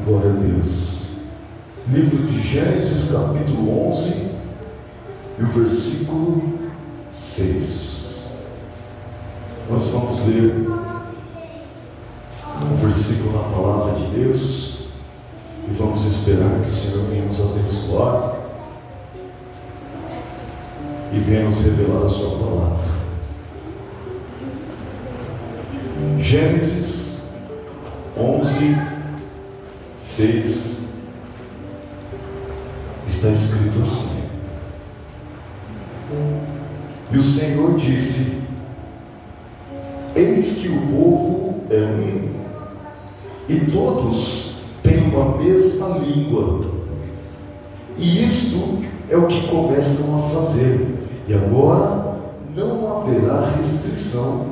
Glória a Deus. Livro de Gênesis, capítulo 11, e o versículo 6. Nós vamos ler um versículo na palavra de Deus e vamos esperar que o Senhor venha nos abençoar e venha nos revelar a sua palavra. Gênesis 11, 6 está escrito assim: E o Senhor disse: Eis que o povo é um, e todos têm uma mesma língua, e isto é o que começam a fazer, e agora não haverá restrição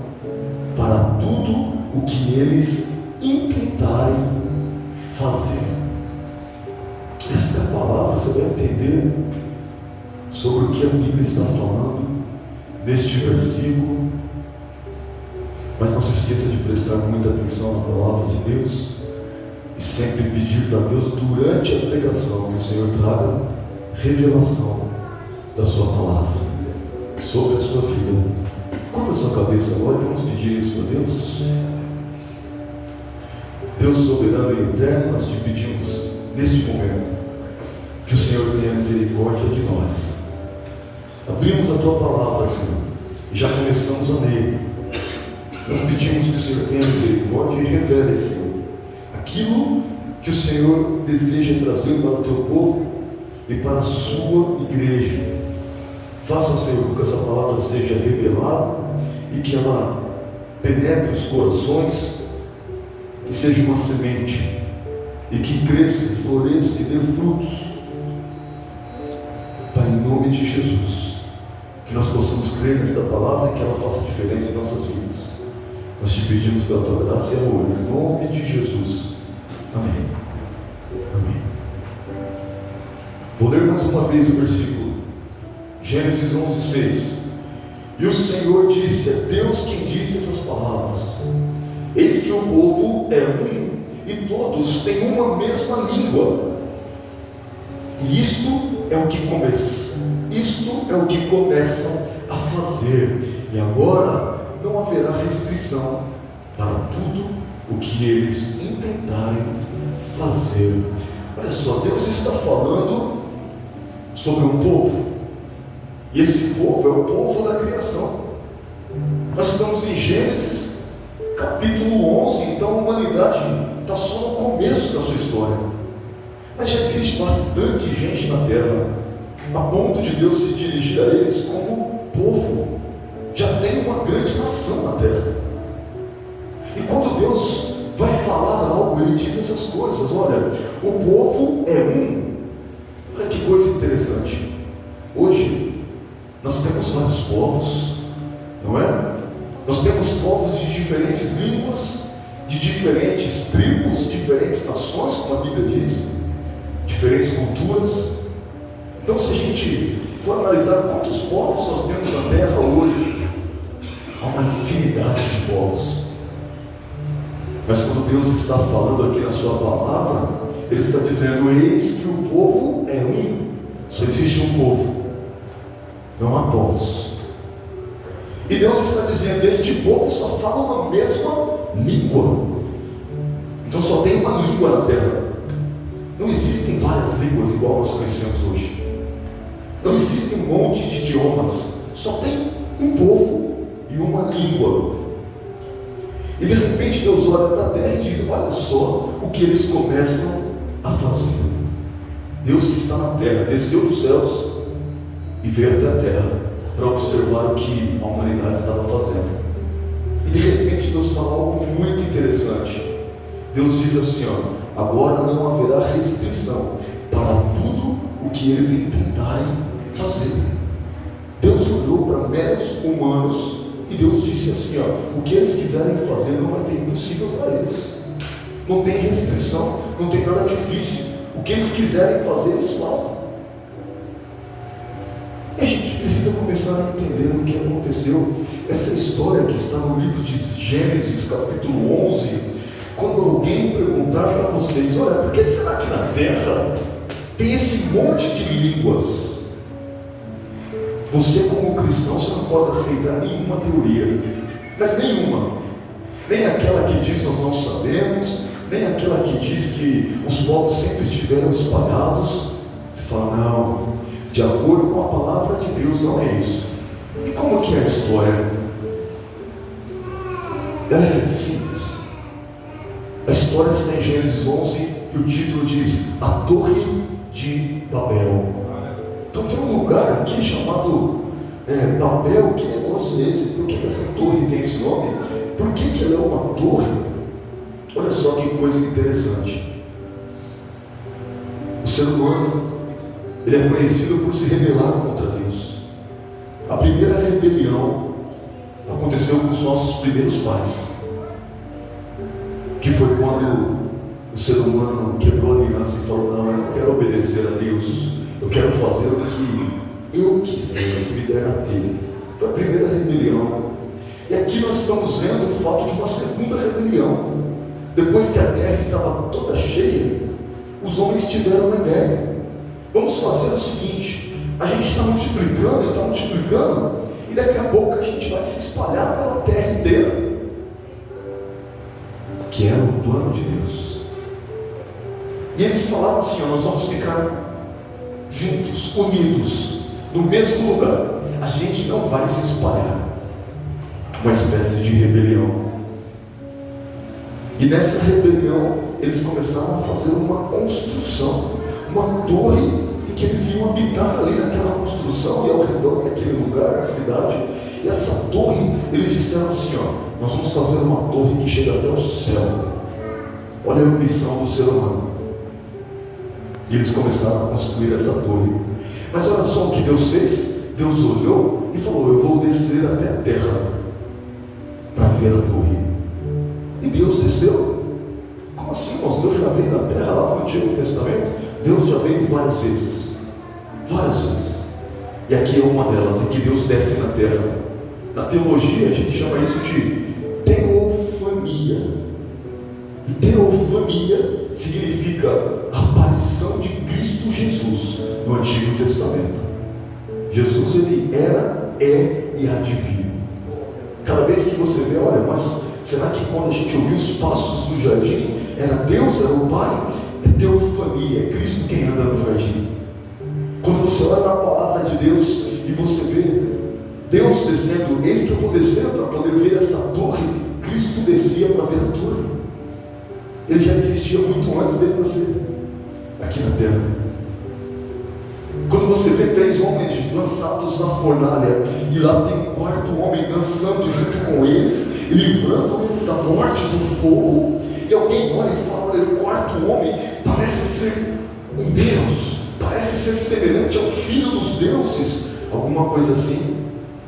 para tudo o que eles intentarem fazer. Esta palavra você vai entender sobre o que a Bíblia está falando neste versículo, mas não se esqueça de prestar muita atenção na palavra de Deus e sempre pedir para Deus durante a pregação que o Senhor traga revelação da sua palavra sobre a sua vida. Curva a sua cabeça agora e vamos pedir isso para Deus. Deus soberano e eterno, nós te pedimos neste momento que o Senhor tenha misericórdia de nós. Abrimos a tua palavra, Senhor, e já começamos a ler. Nós pedimos que o Senhor tenha misericórdia e revele, Senhor, aquilo que o Senhor deseja trazer para o teu povo e para a sua igreja. Faça, Senhor, com que essa palavra seja revelada e que ela penetre os corações e seja uma semente e que cresça, floresça e dê frutos. Pai, em nome de Jesus, que nós possamos crer nesta palavra e que ela faça diferença em nossas vidas. Nós te pedimos pela tua graça e amor, em nome de Jesus. Amém. Amém. Vou ler mais uma vez o versículo. Gênesis 11, 6. E o Senhor disse: é Deus quem disse essas palavras. Eis que o povo é um, e todos têm uma mesma língua. E isto é o que começam a fazer. E agora não haverá restrição para tudo o que eles intentarem fazer. Olha só, Deus está falando sobre um povo. E esse povo é o povo da criação. Nós estamos em Gênesis capítulo 11, então a humanidade está só no começo da sua história. Mas já existe bastante gente na terra, a ponto de Deus se dirigir a eles como povo. Já tem uma grande nação na terra. E quando Deus vai falar algo, Ele diz essas coisas. Olha, o povo é um. Olha que coisa interessante. Hoje, nós temos vários povos, não é? Nós temos povos de diferentes línguas, de diferentes tribos, diferentes nações, como a Bíblia diz, diferentes culturas. Então, se a gente for analisar quantos povos nós temos na terra hoje, há uma infinidade de povos. Mas quando Deus está falando aqui na sua palavra, Ele está dizendo: eis que o povo é um. Só existe um povo, não há povos. E Deus está dizendo: este povo só fala uma mesma língua. Então só tem uma língua na terra. Não existem várias línguas igual nós conhecemos hoje. Não existe um monte de idiomas. Só tem um povo e uma língua. E de repente Deus olha para a terra e diz: olha só o que eles começam a fazer. Deus que está na terra desceu dos céus e veio até a terra para observar o que a humanidade estava fazendo. E de repente Deus fala algo muito interessante. Deus diz assim: ó, agora não haverá restrição para tudo o que eles intentarem fazer. Deus olhou para meros humanos e Deus disse assim: ó, o que eles quiserem fazer não vai ter impossível para eles. Não tem restrição, não tem nada difícil. O que eles quiserem fazer, eles fazem. E a gente precisa começar a entender o que aconteceu. Essa história que está no livro de Gênesis, capítulo 11, Quando alguém perguntar para vocês, olha, por que será que na Terra tem esse monte de línguas? Você, como cristão, você não pode aceitar nenhuma teoria, mas nenhuma, nem aquela que diz nós não sabemos, nem aquela que diz que os povos sempre estiveram espalhados. Você fala, não, de acordo com a palavra de Deus, não é isso. E como que é a história? Ela é simples. A história está em Gênesis 11 e o título diz A Torre de Babel. Então tem um lugar aqui chamado Babel. Que negócio é esse? Por que essa torre tem esse nome? Por que ela é uma torre? Olha só que coisa interessante. O ser humano, ele é conhecido por se rebelar contra Deus. A primeira rebelião aconteceu com os nossos primeiros pais, que foi quando o ser humano quebrou a aliança e falou, não, eu não quero obedecer a Deus, eu quero fazer o que eu quiser, o que me der na telha. Foi a primeira rebelião. E aqui nós estamos vendo o fato de uma segunda rebelião. Depois que a terra estava toda cheia, os homens tiveram uma ideia. Vamos fazer o seguinte, a gente está multiplicando, e daqui a pouco a gente vai se espalhar pela terra inteira. Que era o plano de Deus. E eles falavam assim, nós vamos ficar juntos, unidos, no mesmo lugar. A gente não vai se espalhar. Uma espécie de rebelião. E nessa rebelião, eles começaram a fazer uma construção, uma torre, em que eles iam habitar ali naquela construção e ao redor daquele lugar, na cidade. E essa torre, eles disseram assim, nós vamos fazer uma torre que chega até o céu. Olha a ambição do ser humano. E eles começaram a construir essa torre. Mas olha só o que Deus fez. Deus olhou e falou, eu vou descer até a terra para ver a torre. E Deus desceu. Como assim, irmãos? Deus já veio na terra lá no Antigo Testamento? Deus já veio várias vezes. Várias vezes. E aqui é uma delas, em que Deus desce na terra. Na teologia a gente chama isso de teofania. E teofania significa a aparição de Cristo Jesus no Antigo Testamento. Jesus, ele era, é e há de vir. Cada vez que você vê, olha, mas será que quando a gente ouviu os passos do jardim, era Deus, era o Pai? É teofania, é Cristo quem anda no jardim. Quando você olha na palavra de Deus e você vê Deus descendo, eis que eu vou descer para poder ver essa torre. Cristo descia para ver a torre. Ele já existia muito antes dele nascer aqui na terra. Quando você vê 3 homens lançados na fornalha, e lá tem um 4º homem dançando junto com eles, livrando eles da morte do fogo, e alguém olha e fala, olha, o 4º homem parece ser um Deus, parece ser semelhante ao Filho dos deuses, alguma coisa assim.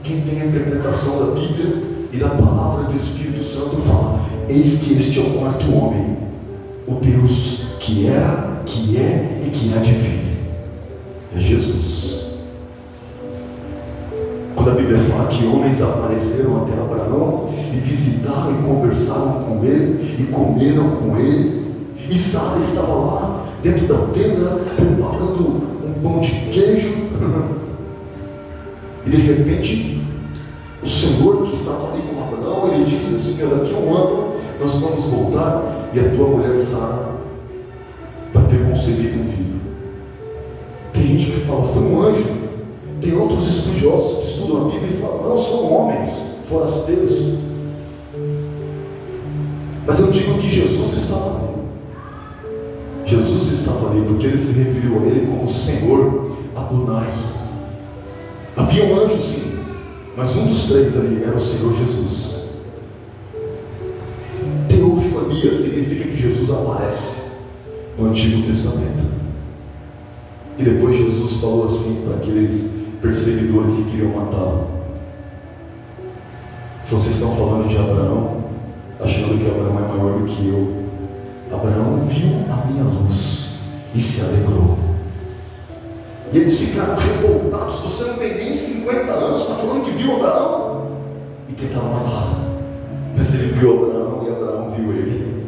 Quem tem a interpretação da Bíblia e da palavra do Espírito Santo fala, eis que este é o 4º homem, o Deus que era, que é e que há de vir. É Jesus. Quando a Bíblia fala que homens apareceram até Abraão e visitaram e conversaram com ele e comeram com ele, e Sara estava lá dentro da tenda preparando um pão de queijo, e de repente o Senhor que estava ali com Abraão, ele disse assim, daqui a 1 ano nós vamos voltar e a tua mulher Sara vai ter concebido um filho. Tem gente que fala, foi um anjo. Tem outros estudiosos que estudam a Bíblia e falam, não, são homens forasteiros. Mas eu digo que Jesus estava ali. Jesus estava ali porque ele se referiu a ele como Senhor Adonai. Havia um anjo sim, mas um dos 3 ali era o Senhor Jesus. Teofania significa que Jesus aparece no Antigo Testamento. E depois Jesus falou assim para aqueles perseguidores que queriam matá-lo. Vocês estão falando de Abraão, achando que Abraão é maior do que eu. Abraão viu a minha luz e se alegrou. E eles ficaram revoltados. Você não tem nem 50 anos, está falando que viu Abraão? E tentaram matá-lo. Mas ele viu Abraão e Abraão viu ele.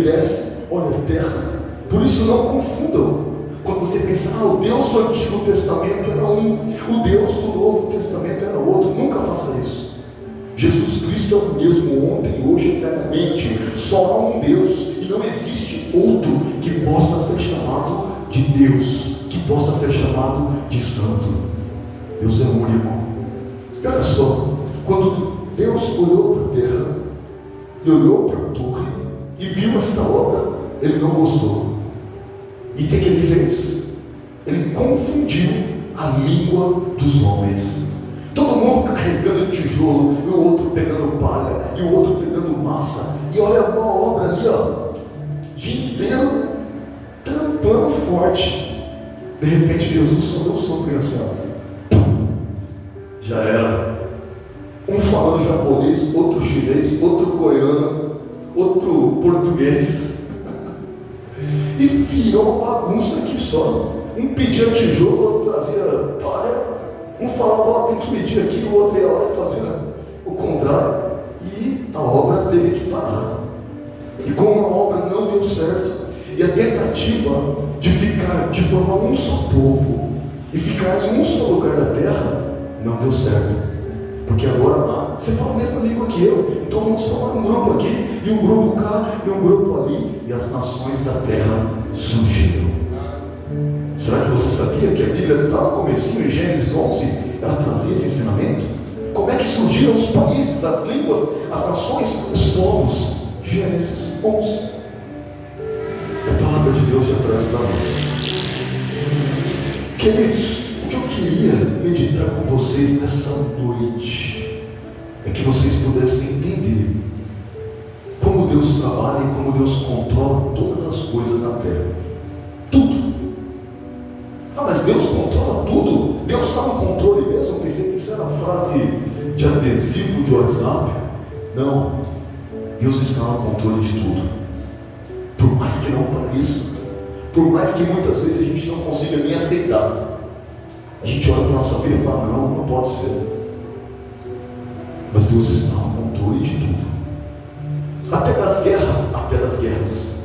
desce, olha a terra. Por isso não confundam. Quando você pensa, o Deus do Antigo Testamento era um, o Deus do Novo Testamento era outro. Nunca faça isso. Jesus Cristo é o mesmo ontem, hoje e eternamente. Só há um Deus e não existe outro que possa ser chamado de Deus, que possa ser chamado de santo. Deus é único. E olha só, quando Deus olhou para a terra, ele olhou para a torre e viu esta obra, ele não gostou. E o que ele fez? Ele confundiu a língua dos homens. Todo mundo carregando tijolo, e o outro pegando palha, e o outro pegando massa. E olha uma obra ali, o dia inteiro trampando forte. De repente Jesus só deu um sopro assim, já era. Um falando japonês, outro chinês, outro coreano, outro português. E virou uma bagunça aqui só. Um pedia tijolo, o outro trazia palha. Um falava, tem que medir aqui, o outro ia lá e fazia o contrário. E a obra teve que parar. E como a obra não deu certo, e a tentativa de ficar, de formar um só povo, e ficar em um só lugar da terra, não deu certo. Porque agora, você fala a mesma língua que eu, então vamos formar um grupo aqui, e um grupo cá, e um grupo ali, e as nações da terra surgiram. Será que você sabia que a Bíblia, lá no comecinho, em Gênesis 11, ela trazia esse ensinamento? Como é que surgiram os países, as línguas, as nações, os povos? Gênesis 11. A palavra de Deus já traz para nós. Queridos, o que eu queria meditar com vocês nessa noite é que vocês pudessem entender como Deus trabalha e como Deus controla todas as coisas na terra. Tudo. Mas Deus controla tudo? Deus está no controle mesmo? Eu pensei que isso era uma frase de adesivo de WhatsApp. Não. Deus está no controle de tudo. Por mais que não pareça, por mais que muitas vezes a gente não consiga nem aceitar, a gente olha para a nossa vida e fala, não pode ser. Mas Deus está no controle de tudo. Até das guerras.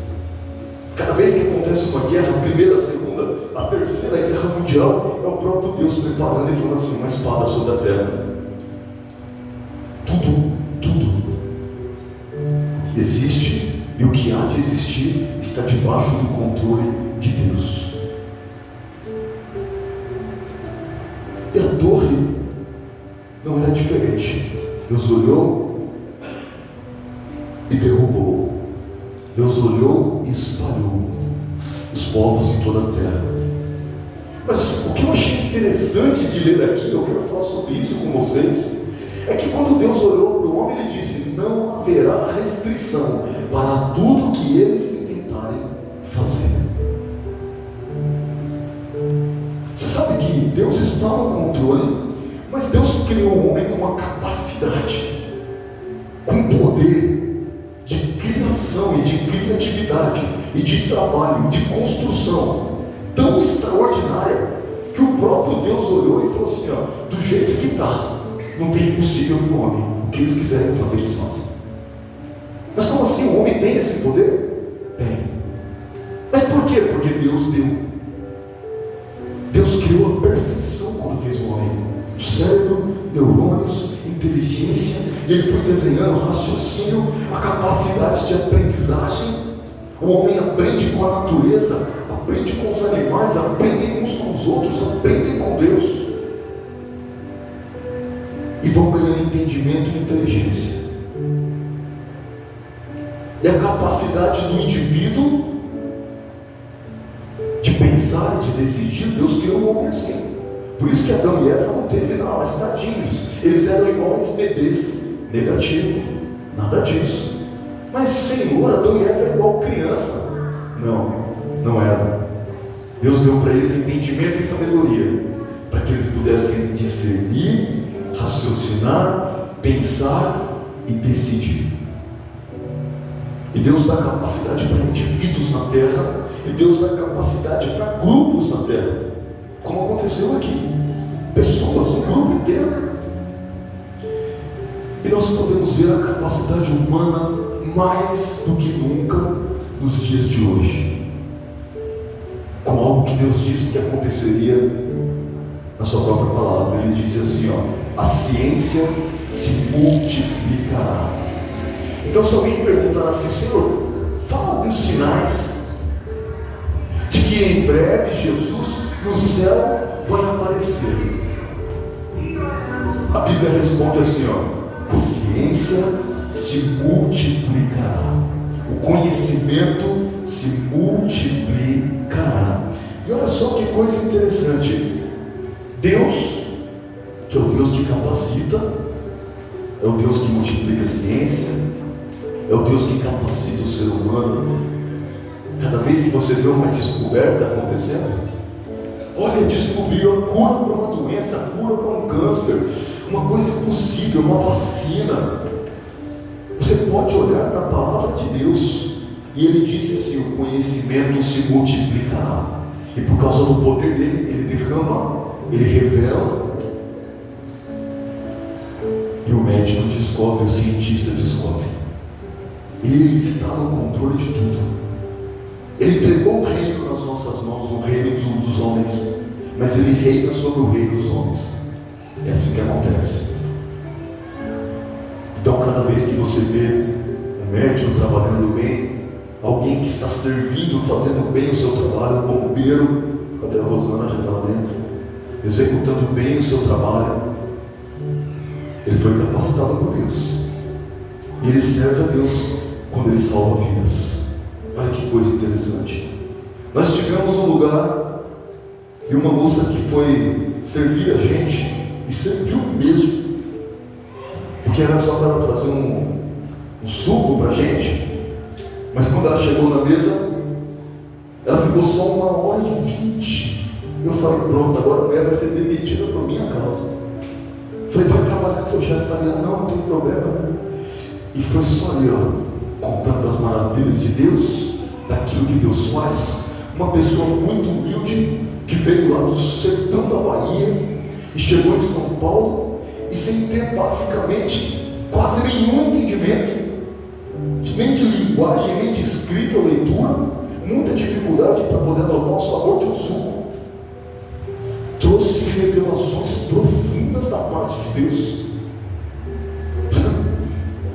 Cada vez que acontece uma guerra, a primeira, a segunda, a terceira guerra mundial, é o próprio Deus preparando e falando assim, uma espada sobre a terra. Tudo que existe e o que há de existir está debaixo do controle de Deus. E a torre não era diferente. Deus olhou e derrubou. Deus olhou e espalhou os povos em toda a terra. Mas o que eu achei interessante de ler aqui, eu quero falar sobre isso com vocês, é que quando Deus olhou para o homem, ele disse, não haverá restrição para tudo que eles intentarem fazer. Você sabe que Deus está no controle, mas Deus criou o homem com uma capacidade, com poder de criação e de criatividade e de trabalho, de construção tão extraordinária, que o próprio Deus olhou e falou assim, do jeito que está, não tem impossível para o homem. O que eles quiserem fazer, eles fazem. Mas como assim? O homem tem esse poder? Tem. Mas por quê? Porque Deus deu. Deus criou a perfeição quando fez o homem. O cérebro, neurônios, inteligência, e ele foi desenhando raciocínio, a capacidade de aprendizagem. O homem aprende com a natureza, aprende com os animais, aprende uns com os outros, aprende com Deus. E vão ganhando entendimento e inteligência. E a capacidade do indivíduo de pensar e de decidir, Deus criou o homem assim. Por isso que Adão e Eva não teve mas tadinhos. Eles eram iguais bebês. Negativo, nada disso. Mas Senhor, Adão e Eva é igual criança. Não era. Deus deu para eles entendimento e sabedoria, para que eles pudessem discernir, raciocinar, pensar e decidir. E Deus dá capacidade para indivíduos na terra, e Deus dá capacidade para grupos na terra, como aconteceu aqui. Pessoas, um grupo inteiro. E nós podemos ver a capacidade humana mais do que nunca nos dias de hoje, com algo que Deus disse que aconteceria na sua própria palavra. Ele disse assim, a ciência se multiplicará. Então, se alguém perguntar assim, Senhor, fala alguns sinais de que em breve Jesus no céu vai aparecer. A Bíblia responde assim, a ciência se multiplicará, o conhecimento se multiplicará. E olha só que coisa interessante, Deus, que é o Deus que capacita, é o Deus que multiplica a ciência, é o Deus que capacita o ser humano. Cada vez que você vê uma descoberta acontecendo, olha, descobriu a cura para uma doença, a cura para um câncer, uma coisa impossível, uma vacina. Você pode olhar para a palavra de Deus, e ele disse assim, o conhecimento se multiplicará, e por causa do poder dele, ele derrama, ele revela, e o médico descobre, o cientista descobre. Ele está no controle de tudo. Ele entregou o reino nas nossas mãos, o reino dos homens, mas ele reina sobre o reino dos homens. É assim que acontece. Então, cada vez que você vê um médico trabalhando bem, alguém que está servindo, fazendo bem o seu trabalho, um bombeiro, cadê a Rosana, já está lá dentro, executando bem o seu trabalho, ele foi capacitado por Deus, e ele serve a Deus quando ele salva vidas. Olha que coisa interessante. Nós tivemos um lugar e uma moça que foi servir a gente, e serviu mesmo, porque era só para ela trazer um suco para a gente, mas quando ela chegou na mesa, ela ficou só 1h20. Eu falei, pronto, agora a mulher vai ser demitida por minha causa. Falei, vai trabalhar com seu chefe, tá ligado? Não tem problema. E foi só ali, contando as maravilhas de Deus, daquilo que Deus faz. Uma pessoa muito humilde, que veio lá do sertão da Bahia, e chegou em São Paulo, e sem ter basicamente quase nenhum entendimento, nem de linguagem, nem de escrita ou leitura, muita dificuldade para poder anotar o sabor de um suco, trouxe revelações profundas da parte de Deus.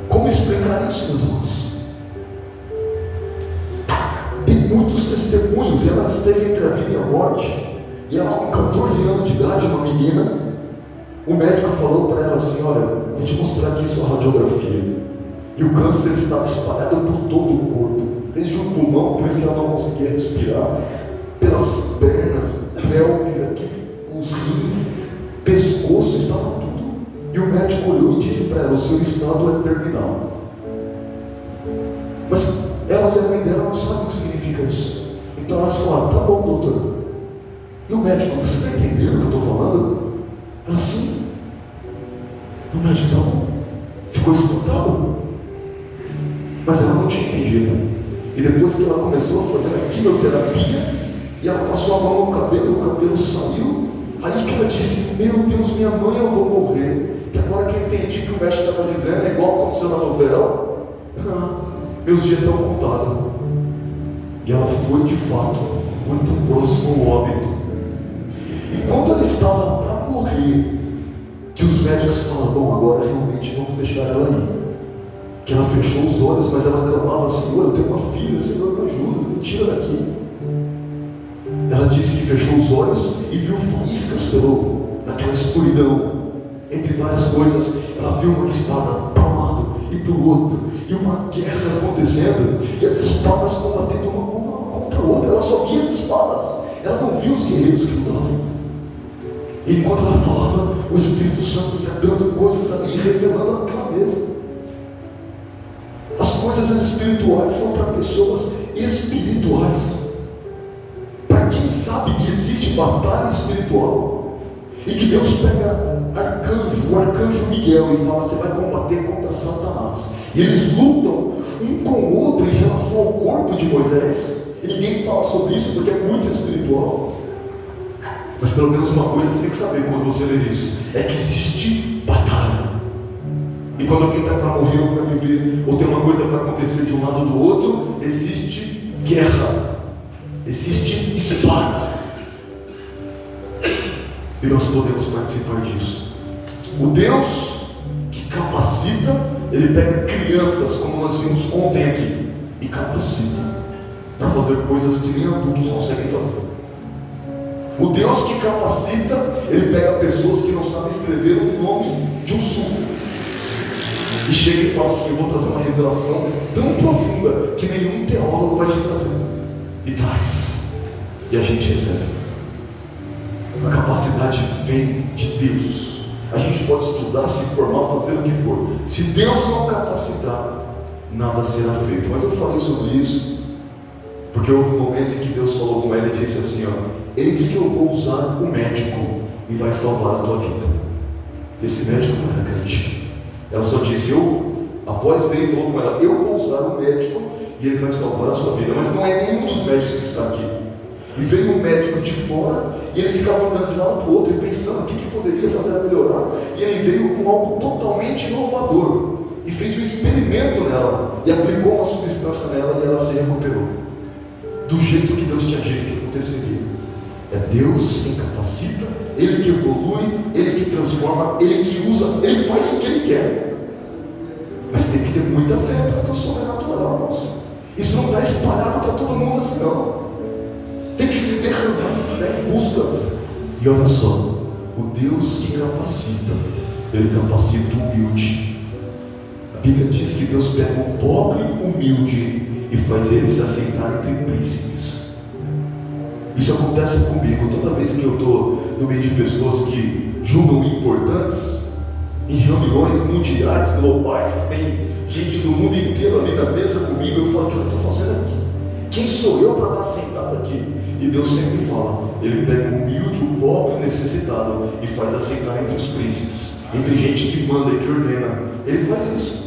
Como explicar isso, meus irmãos? Tem muitos testemunhos. Ela esteve entre a vida e a morte, e ela com 14 anos de idade, uma menina, o médico falou para ela assim, olha, vou te mostrar aqui sua radiografia, e o câncer estava espalhado por todo o corpo, desde o pulmão, por isso que ela não conseguia respirar, pelas pernas, pelvis, aqui, os rins, pescoço, estava tudo. E o médico olhou e disse para ela, o seu estado é terminal. Mas ela e a mãe dela não sabem o que significa isso. Então elas falaram, tá bom, doutor. E o médico, você está entendendo o que eu estou falando? Ela, sim. O médico não ficou espantado, mas ela não tinha entendido. E depois que ela começou a fazer a quimioterapia, e ela passou a mão no cabelo, o cabelo saiu, aí que ela disse, meu Deus, minha mãe, eu vou morrer. E agora que eu entendi que o médico estava dizendo, é igual aconteceu na novela, meus dias estão contados. E ela foi de fato muito próximo ao óbito. E quando ela estava para morrer, que os médicos falaram, bom, agora realmente vamos deixar ela ir. Que ela fechou os olhos, mas ela clamava, Senhor, eu tenho uma filha, Senhor, me ajuda, me tira daqui. Ela disse que fechou os olhos e viu faíscas naquela escuridão, entre várias coisas. Ela viu uma espada para um lado e para o outro, e uma guerra acontecendo, e as espadas combatendo uma contra a outra. Ela só via as espadas, ela não via os guerreiros que lutavam. E enquanto ela falava, o Espírito Santo ia dando coisas ali e revelando naquela mesa. As coisas espirituais são para pessoas espirituais, para quem sabe que existe batalha espiritual, e que Deus pega o arcanjo Miguel, e fala, você vai combater contra Satanás, e eles lutam um com o outro em relação ao corpo de Moisés, e ninguém fala sobre isso porque é muito espiritual. Mas pelo menos uma coisa você tem que saber quando você lê isso, é que existe batalha. E quando alguém está para morrer ou para viver, ou tem uma coisa para acontecer de um lado ou do outro, existe guerra, existe espada. E nós podemos participar disso. O Deus que capacita, Ele pega crianças, como nós vimos ontem aqui, e capacita para fazer coisas que nem adultos conseguem fazer. O Deus que capacita, Ele pega pessoas que não sabem escrever o nome de um suco e chega e fala assim: eu vou trazer uma revelação tão profunda que nenhum teólogo vai te trazer. E traz. E a gente recebe. A capacidade vem de Deus. A gente pode estudar, se formar, fazer o que for. Se Deus não capacitar, nada será feito. Mas eu falei sobre isso porque houve um momento em que Deus falou com ela e disse assim: ó, eis que eu vou usar o médico e vai salvar a tua vida. Esse médico não era crente. Ela só disse: a voz veio e falou com ela: eu vou usar o médico e ele vai salvar a sua vida. Mas não é nenhum dos médicos que está aqui. E veio um médico de fora e ele ficava andando de um lado para o outro e pensando o que poderia fazer a melhorar. E ele veio com algo totalmente inovador e fez um experimento nela e aplicou uma substância nela e ela se recuperou do jeito que Deus tinha dito que aconteceria. É Deus quem capacita, Ele que evolui, Ele que transforma, Ele que usa, Ele faz o que Ele quer. Mas tem que ter muita fé para ver o sobrenatural, irmãos. Isso não está espalhado para todo mundo assim, não. Tem que se derramar em fé, em busca. E olha só, o Deus que capacita, Ele capacita o humilde. A Bíblia diz que Deus pega o pobre humilde e faz ele se assentar entre príncipes. Isso acontece comigo toda vez que eu estou no meio de pessoas que julgam importantes, em reuniões mundiais, globais, que tem gente do mundo inteiro ali na mesa comigo. Eu falo: o que eu estou fazendo aqui? Quem sou eu para estar sentado aqui? E Deus sempre fala: Ele pega o humilde, o pobre, o necessitado e faz assentar entre os príncipes, entre gente que manda e que ordena. Ele faz isso.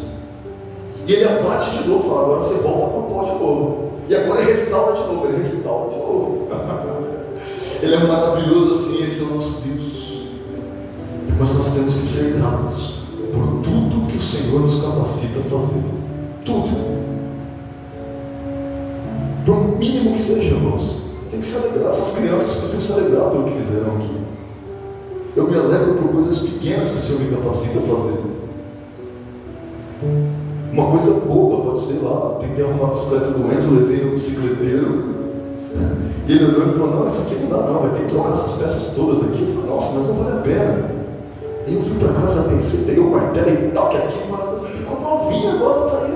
E Ele abate de novo, fala: agora você volta para o pó de novo. E agora Ele restaura de novo, Ele restaura de novo. Ele é maravilhoso assim, esse é o nosso Deus. Mas nós temos que ser gratos por tudo que o Senhor nos capacita a fazer. Tudo. Por mínimo que seja, irmãos. Tem que celebrar. Essas crianças precisam celebrar pelo que fizeram aqui. Eu me alegro por coisas pequenas que o Senhor me capacita a fazer. Uma coisa boba pode ser lá: tentei arrumar a bicicleta do Enzo, levei no bicicleteiro. E ele olhou e falou: não, isso aqui não dá não, vai ter que trocar essas peças todas aqui. Eu falei: nossa, mas não vale a pena. E eu fui para casa, pensei, peguei o martelo e tal, que aqui, mano, ficou novinha agora, tá aí,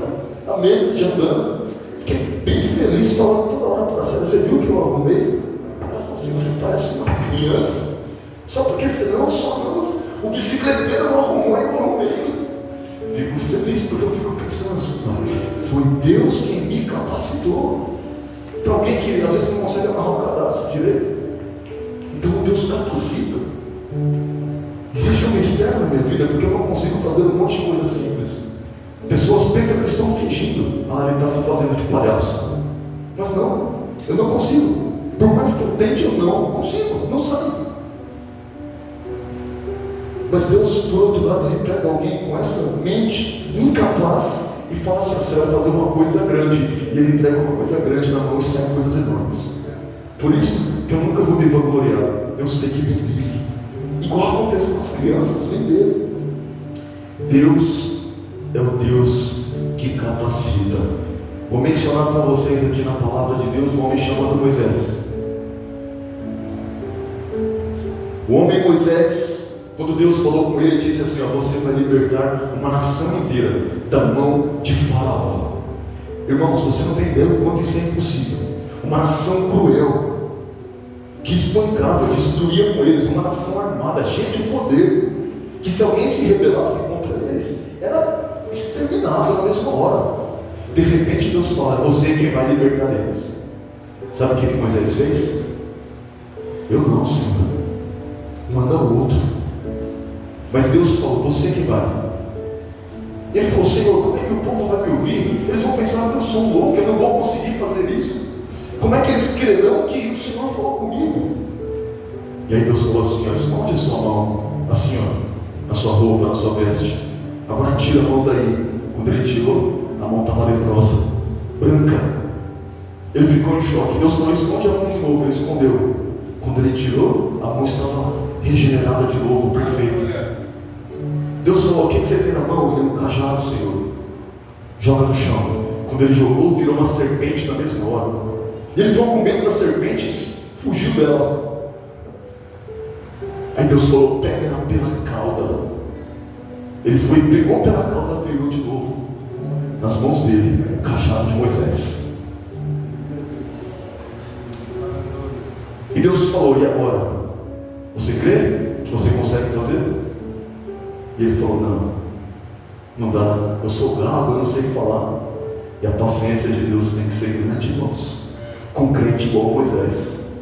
ó, a mesa de andando. Fiquei bem feliz, falando toda hora para ela: você viu que eu arrumei? Ela falou assim: você parece uma criança, só porque senão só não, o bicicleteiro não arrumou e eu arrumei. Fico feliz porque eu fico pensando assim: não, foi Deus quem me capacitou. Para alguém que às vezes não consegue amarrar o cadastro direito, então Deus capacita. Existe um mistério na minha vida porque eu não consigo fazer um monte de coisa simples. Pessoas pensam que eu estou fingindo: ele está se fazendo de palhaço. Mas não, eu não consigo. Por mais que eu tente, eu não consigo, não sai. Mas Deus, por outro lado, Ele pega alguém com essa mente incapaz e fala assim: você vai fazer uma coisa grande. E Ele entrega uma coisa grande na mão e sai coisas enormes. Por isso que eu nunca vou me vangloriar. Eu sei que vem dele. Igual acontece com as crianças, vem dele. Deus é o Deus que capacita. Vou mencionar para vocês aqui na palavra de Deus um homem chamado Moisés. O homem Moisés, quando Deus falou com ele, disse assim: você vai libertar uma nação inteira da mão de Faraó. Irmãos, você não tem ideia do quanto isso é impossível. Uma nação cruel, que espancava, destruía com eles, uma nação armada, cheia de poder, que se alguém se rebelasse contra eles, era exterminado na mesma hora. De repente Deus fala: você é quem vai libertar eles. Sabe o que Moisés fez? Eu não, Senhor, manda o outro. Mas Deus falou: você que vai. E ele falou: Senhor, como é que o povo vai me ouvir? Eles vão pensar que eu sou um louco, que eu não vou conseguir fazer isso. Como é que eles crerão que o Senhor falou comigo? E aí Deus falou assim: esconde a sua mão, assim, na sua roupa, na sua veste. Agora tira a mão daí. Quando ele tirou, a mão estava leprosa, branca. Ele ficou em choque. Deus falou: esconde a mão de novo. Ele escondeu. Quando ele tirou, a mão estava regenerada de novo, perfeita. Deus falou: o que você tem na mão? Ele: um cajado, Senhor. Joga no chão. Quando ele jogou, virou uma serpente na mesma hora. E ele ficou com medo das serpentes, fugiu dela. Aí Deus falou: pega ela pela cauda. Ele foi, pegou pela cauda, virou de novo nas mãos dele o cajado de Moisés. E Deus falou: e agora? Você crê que você consegue fazer? E ele falou: não dá, eu sou gago, eu não sei falar. E a paciência de Deus tem que ser grande, irmãos, com crente igual a Moisés.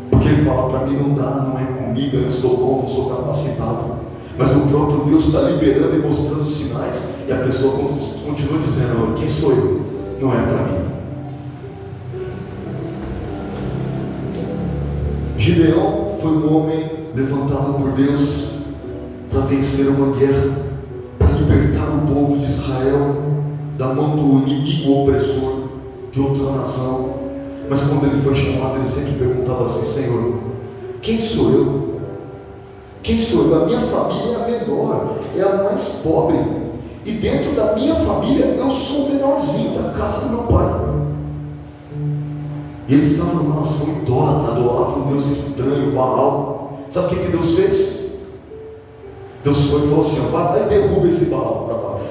Porque ele fala para mim: não dá, não é comigo, eu sou bom, não sou capacitado. Mas o próprio Deus está liberando e mostrando os sinais, e a pessoa continua dizendo: quem sou eu? Não é para mim. Gideão foi um homem levantado por Deus para vencer uma guerra, para libertar o povo de Israel da mão do inimigo opressor de outra nação. Mas quando ele foi chamado, ele sempre perguntava assim: Senhor, quem sou eu? Quem sou eu? A minha família é a menor, é a mais pobre, e dentro da minha família eu sou o menorzinho da casa do meu pai. E eles estavam numa nação idólatra, adoravam um Deus estranho, Baal. Sabe o que Deus fez? Deus foi e falou assim: vai lá e derruba esse Baal para baixo.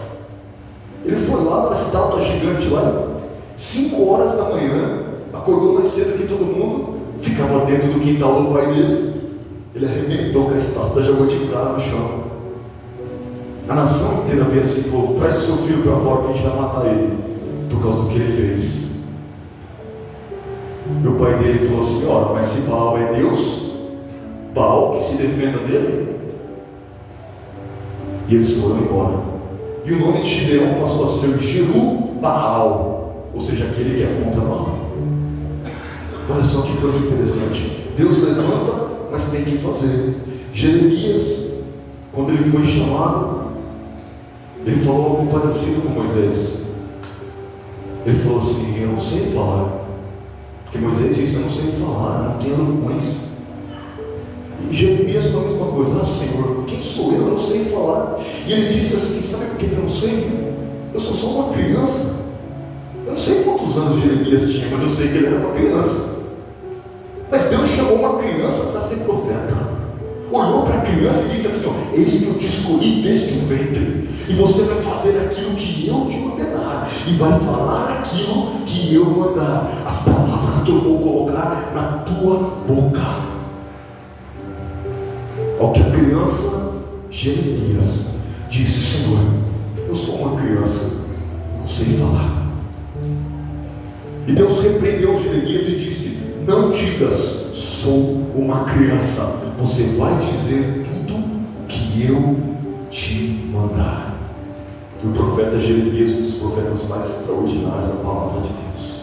Ele foi lá na estátua gigante lá, 5 horas da manhã, acordou mais cedo que todo mundo, ficava dentro do quintal do pai dele. Ele arrebentou com a estátua, jogou de cara no chão. A nação inteira veio assim e falou: traz o seu filho para fora que a gente vai matar ele, por causa do que ele fez. E o pai dele falou assim: ora, mas se Baal é Deus, Baal que se defenda dele. E eles foram embora. E o nome de Gideão passou a ser Jeru-Baal, ou seja, aquele que é contra Baal. Olha só que coisa interessante. Deus levanta, mas tem que fazer. Jeremias, quando ele foi chamado, ele falou algo parecido com Moisés. Ele falou assim: eu não sei falar. Porque Moisés disse: eu não sei falar, eu não tenho eloquência. E Jeremias falou a mesma coisa: Senhor, quem sou eu? Eu não sei falar. E ele disse assim: sabe por que eu não sei? Eu sou só uma criança. Eu não sei quantos anos Jeremias tinha, mas eu sei que ele era uma criança. Mas Deus chamou uma criança para ser profeta. Olhou para a criança e disse assim: eis que eu te escolhi desde o ventre, e você vai fazer aquilo que eu te ordenar, e vai falar aquilo que eu mandar, as palavras que eu vou colocar na tua boca. Ao que a criança Jeremias disse: Senhor, eu sou uma criança, não sei falar. E Deus repreendeu Jeremias e disse: não digas, sou uma criança, você vai dizer tudo que eu te mandar. E o profeta Jeremias, um dos profetas mais extraordinários da palavra de Deus,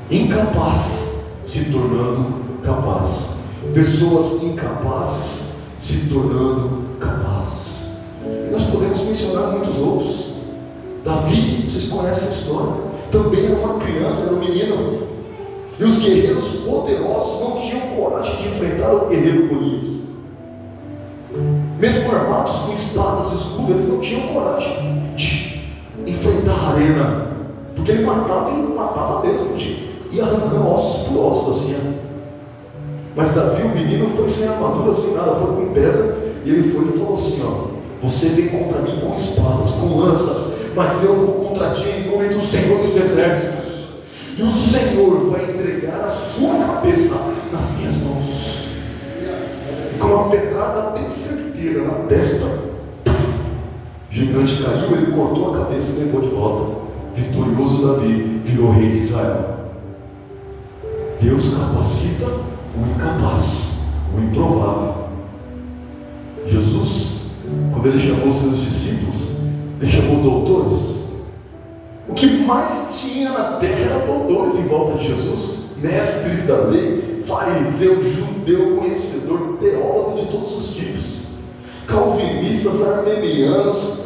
incapaz se tornando capaz, pessoas incapazes se tornando capazes. E nós podemos mencionar muitos outros. Davi, vocês conhecem a história, também era uma criança, era um menino. E os guerreiros poderosos não tinham coragem de enfrentar o guerreiro Golias. Mesmo armados com espadas e escudos, eles não tinham coragem de enfrentar a arena, porque ele matava e matava mesmo, ia arrancando ossos por ossos assim. Mas Davi, o menino, foi sem armadura, sem nada, foi com pedra, e ele foi e falou assim: você vem contra mim com espadas, com lanças, mas eu vou contra ti em nome do Senhor dos Exércitos. E o Senhor vai entregar a sua cabeça nas minhas mãos. E com uma pegada bem certeira na testa, o gigante caiu, ele cortou a cabeça e levou de volta. Vitorioso Davi virou rei de Israel. Deus capacita o incapaz, o improvável. Jesus, quando ele chamou seus discípulos, ele chamou doutores. O que mais tinha na terra era doutores em volta de Jesus, mestres da lei, fariseu, judeu, conhecedor, teólogo de todos os tipos. calvinistas, armenianos,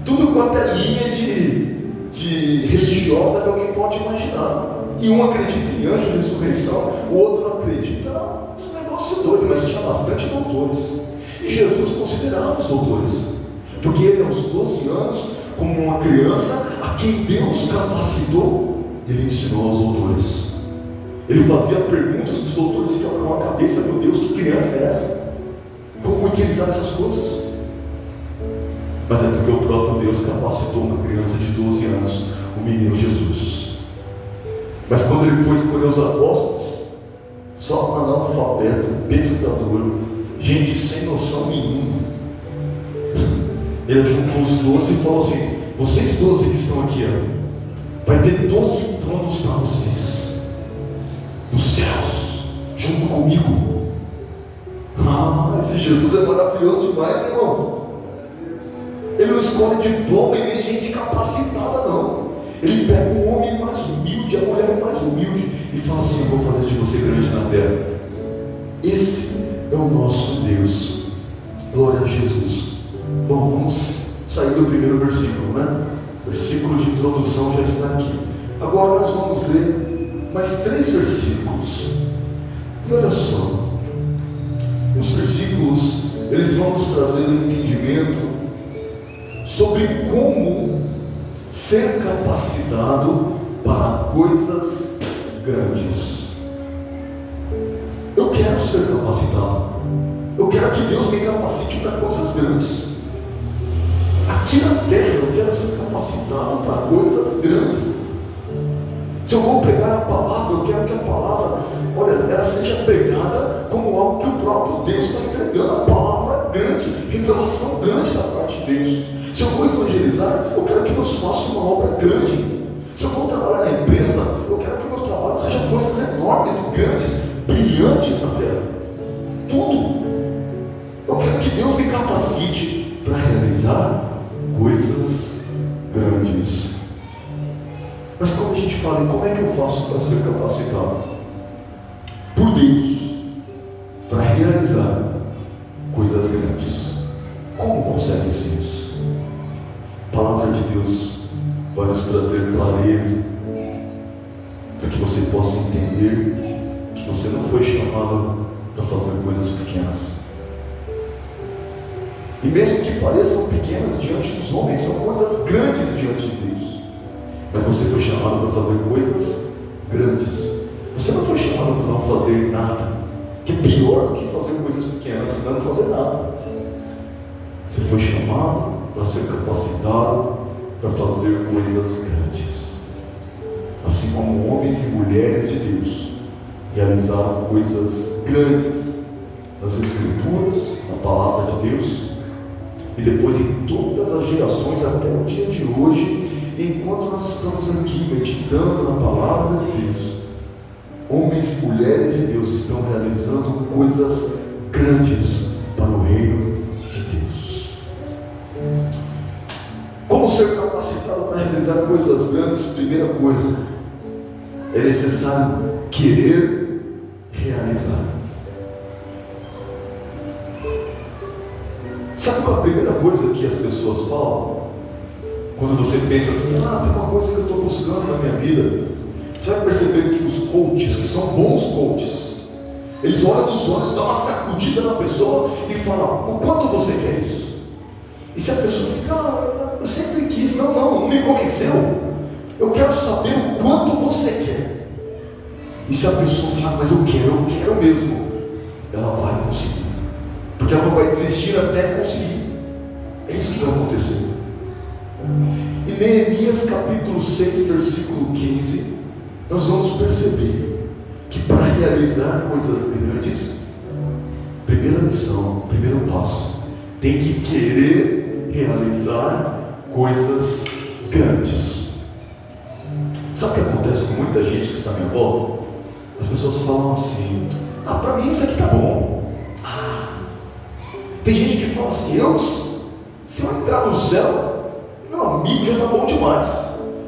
tudo quanto é linha de religiosa que alguém pode imaginar. E um acredita em anjo de ressurreição, o outro acredita num negócio doido, mas tinha bastante doutores. E Jesus considerava os doutores, porque ele aos 12 anos, como uma criança a quem Deus capacitou, ele ensinou aos doutores. Ele fazia perguntas que os doutores ficavam com a cabeça: meu Deus, que criança é essa? Como é que ele sabe essas coisas? Mas é porque o próprio Deus capacitou uma criança de 12 anos, o menino Jesus. Mas quando ele foi escolher os apóstolos, só um analfabeto, pescador, gente sem noção nenhuma, ele juntou os 12 e falou assim: vocês 12 que estão aqui, vai ter 12 tronos para vocês, nos céus, junto comigo. Esse Jesus é maravilhoso demais, irmãos. Ele não escolhe diploma e nem gente capacitada, não. Ele pega o homem mais humilde, a mulher mais humilde, e fala assim: eu vou fazer de você grande na terra. Esse é o nosso Deus. Glória a Jesus. Bom, vamos sair do primeiro versículo, né? O versículo de introdução já está aqui. Agora nós vamos ler mais 3 versículos. E olha só, os versículos, eles vão nos trazer um entendimento sobre como ser capacitado para coisas grandes. Eu quero ser capacitado. Eu quero que Deus me capacite para coisas grandes. Aqui na terra eu quero ser capacitado para coisas grandes. Se eu vou pregar a palavra, eu quero que a palavra, olha, ela seja pregada como algo que o próprio Deus está entregando. A palavra grande, revelação grande da parte de Deus. Se eu vou evangelizar, eu quero que Deus faça uma obra grande. Se eu vou trabalhar na empresa, eu quero que o meu trabalho seja coisas enormes, grandes, brilhantes na terra. Tudo. Eu quero que Deus me capacite para realizar coisas grandes. Mas quando a gente fala, como é que eu faço para ser capacitado por Deus para realizar coisas grandes? Como consegue ser isso? A palavra de Deus vai nos trazer clareza para que você possa entender que você não foi chamado para fazer coisas pequenas. E mesmo que pareçam pequenas diante dos homens, são coisas grandes diante de Deus. Mas você foi chamado para fazer coisas grandes. Você não foi chamado para não fazer nada, que é pior do que fazer coisas pequenas, não fazer nada. Você foi chamado para ser capacitado para fazer coisas grandes. Assim como homens e mulheres de Deus realizaram coisas grandes nas Escrituras, na Palavra de Deus, e depois em todas as gerações até o dia de hoje. Enquanto nós estamos aqui meditando na Palavra de Deus, homens e mulheres de Deus estão realizando coisas grandes para o reino de Deus. Como ser capacitado para realizar coisas grandes? Primeira coisa, é necessário querer realizar. Sabe qual é a primeira coisa que as pessoas falam? Quando você pensa assim: tem uma coisa que eu estou buscando na minha vida. Você vai perceber que os coaches, que são bons coaches, eles olham nos olhos, dão uma sacudida na pessoa e falam: o quanto você quer isso? E se a pessoa fica: eu sempre quis, não me convenceu, eu quero saber o quanto você quer. E se a pessoa falar: mas eu quero mesmo, ela vai conseguir, porque ela não vai desistir até conseguir. É isso que vai acontecer. Em Neemias capítulo 6, versículo 15, nós vamos perceber que para realizar coisas grandes, primeira lição, primeiro passo, tem que querer realizar coisas grandes. Sabe o que acontece com muita gente que está à minha volta? As pessoas falam assim: para mim isso aqui tá bom. Tem gente que fala assim: se eu entrar no céu, meu amigo, já está bom demais.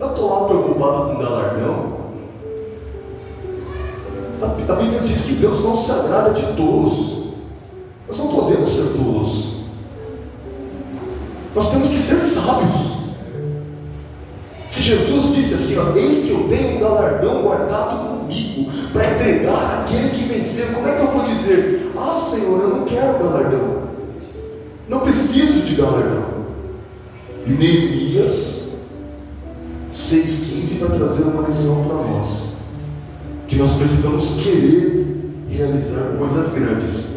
Eu estou lá preocupado com galardão. A Bíblia diz que Deus não se agrada de tolos. Nós não podemos ser tolos. Nós temos que ser sábios. Se Jesus disse assim, ó, eis que eu tenho um galardão guardado comigo para entregar àquele que vencer, como é que eu vou dizer, ah Senhor, eu não quero galardão, não preciso de galardão? E Neemias 6,15 vai trazer uma lição para nós, que nós precisamos querer realizar coisas grandes,